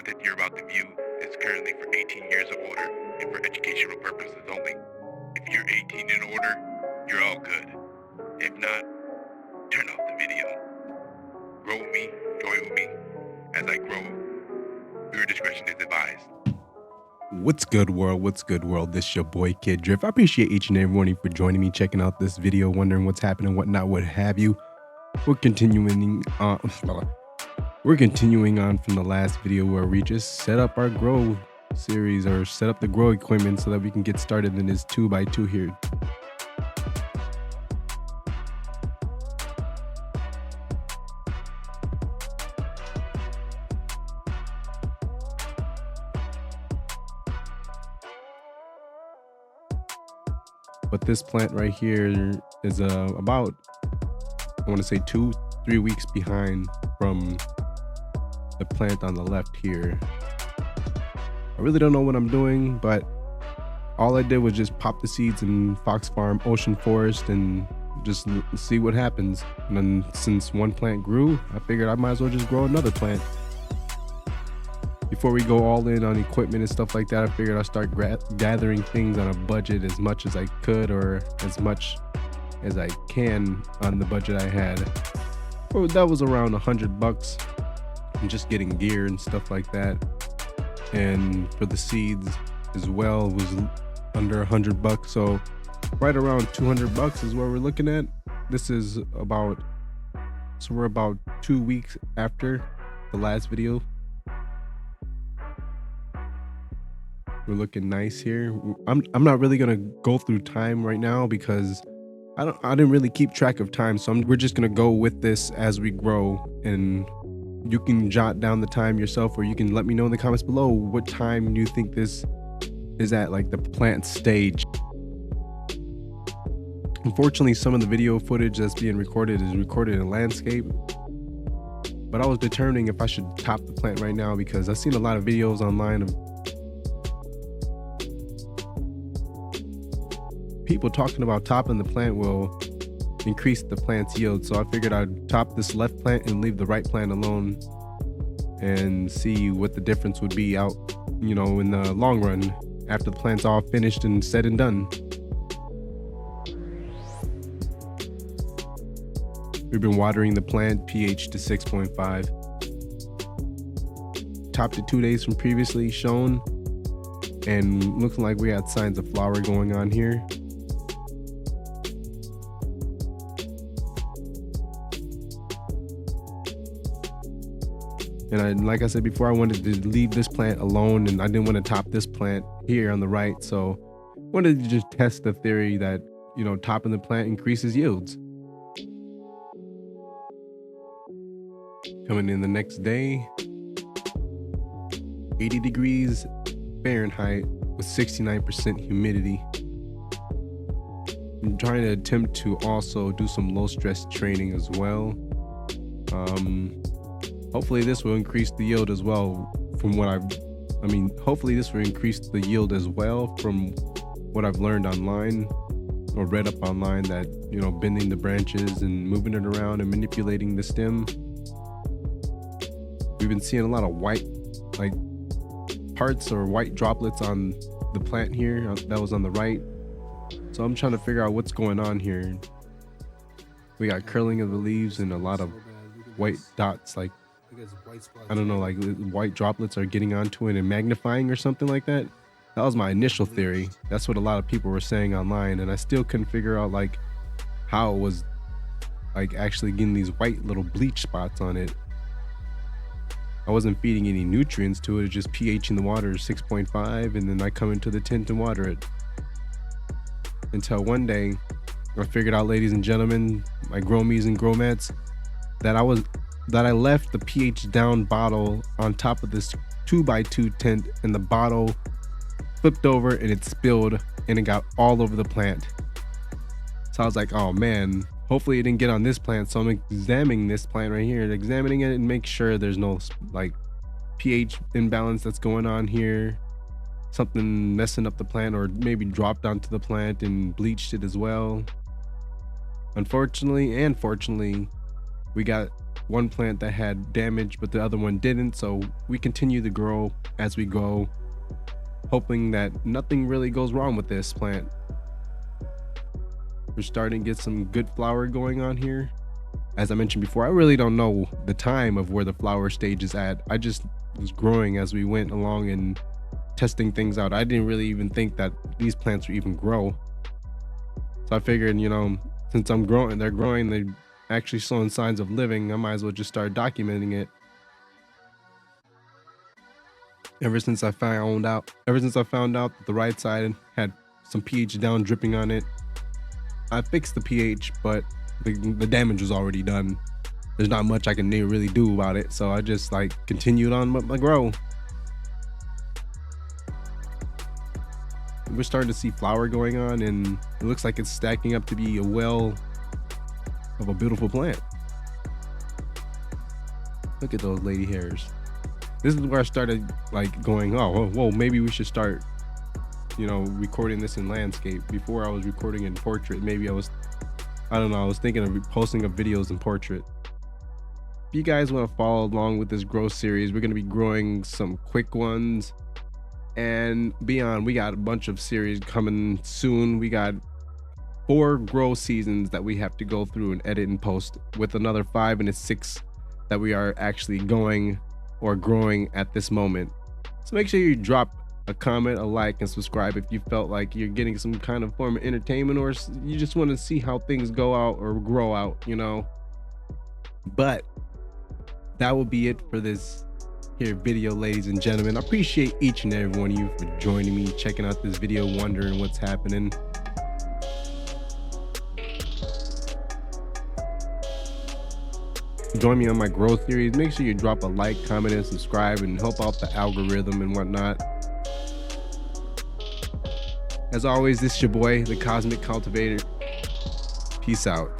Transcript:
content you're about to view is currently for 18 years or older and for educational purposes only. If you're 18 and older, you're all good. If not, turn off the video. Grow with me, join with me as I grow. Your discretion is advised. What's good, world? What's good, world? This your boy Kid Drift. I appreciate each and every one of you for joining me, checking out this video, wondering what's happening, whatnot, what have you. We're continuing on from the last video where we just set up our grow series, or set up the grow equipment so that we can get started in this 2x2 here. But this plant right here is about, I want to say 2-3 weeks behind from the plant on the left here. I really don't know what I'm doing, but all I did was just pop the seeds in Fox Farm Ocean Forest and just see what happens. And then since one plant grew, I figured I might as well just grow another plant. Before we go all in on equipment and stuff like that, I figured I'd start gathering things on a budget as much as I could, or as much as I can on the budget I had. Well, that was around $100, and just getting gear and stuff like that. And for the seeds as well was under $100, so right around $200 is what we're looking at. This is about, so we're about 2 weeks after the last video. We're looking nice here. I'm not really gonna go through time right now because I didn't really keep track of time, so we're just gonna go with this as we grow, and you can jot down the time yourself, or you can let me know in the comments below what time you think this is at, like the plant stage. Unfortunately, some of the video footage that's being recorded is recorded in landscape, but I was determining if I should top the plant right now because I've seen a lot of videos online of people talking about topping the plant will increase the plant's yield. So I figured I'd top this left plant and leave the right plant alone and see what the difference would be out, you know, in the long run after the plant's all finished and said and done. We've been watering the plant, pH to 6.5. Topped it 2 days from previously shown, and looking like we had signs of flower going on here. And like I said before, I wanted to leave this plant alone, and I didn't want to top this plant here on the right. So I wanted to just test the theory that, you know, topping the plant increases yields. Coming in the next day, 80 degrees Fahrenheit with 69% humidity. I'm trying to attempt to also do some low stress training as well. Hopefully this will increase the yield as well from what hopefully this will increase the yield as well from what I've learned online or read up online, that, you know, bending the branches and moving it around and manipulating the stem. We've been seeing a lot of white, like, parts or white droplets on the plant here that was on the right. So I'm trying to figure out what's going on here. We got curling of the leaves and a lot of white dots, like, I don't know, like white droplets are getting onto it and magnifying or something like that. That was my initial theory. That's what a lot of people were saying online, and I still couldn't figure out like how it was like actually getting these white little bleach spots on it. I wasn't feeding any nutrients to it. It's just pH in the water is 6.5, and then I come into the tent and water it. Until one day I figured out, ladies and gentlemen, my gromies and growmats, that I left the pH down bottle on top of this 2x2 tent, and the bottle flipped over and it spilled and it got all over the plant. So I was like, oh man, hopefully it didn't get on this plant. So I'm examining this plant right here, examining it and make sure there's no like pH imbalance that's going on here, something messing up the plant, or maybe dropped onto the plant and bleached it as well. Unfortunately and fortunately, we got one plant that had damage, but the other one didn't. So we continue to grow as we go, hoping that nothing really goes wrong with this plant. We're starting to get some good flower going on here. As I mentioned before, I really don't know the time of where the flower stage is at. I just was growing as we went along and testing things out. I didn't really even think that these plants would even grow. So I figured, since I'm growing, they're actually showing signs of living, I might as well just start documenting it. Ever since I found out that the right side had some pH down dripping on it, I fixed the pH, but the damage was already done. There's not much I can really do about it, so I just continued on with my grow. We're starting to see flower going on, and it looks like it's stacking up to be a well of a beautiful plant. Look at those lady hairs. This is where I started going, oh, whoa, maybe we should start recording this in landscape. Before I was recording in portrait. Maybe I was thinking of posting up videos in portrait. If you guys want to follow along with this grow series, we're going to be growing some quick ones and beyond. We got a bunch of series coming soon. We got 4 grow seasons that we have to go through and edit and post, with another 5 and 6 that we are actually going or growing at this moment. So make sure you drop a comment, a like, and subscribe if you felt like you're getting some kind of form of entertainment, or you just want to see how things go out or grow out, But that will be it for this here video, ladies and gentlemen. I appreciate each and every one of you for joining me, checking out this video, wondering what's happening. Join me on my growth series. Make sure you drop a like, comment, and subscribe, and help out the algorithm and whatnot. As always, this is your boy, the Cosmic Cultivator. Peace out.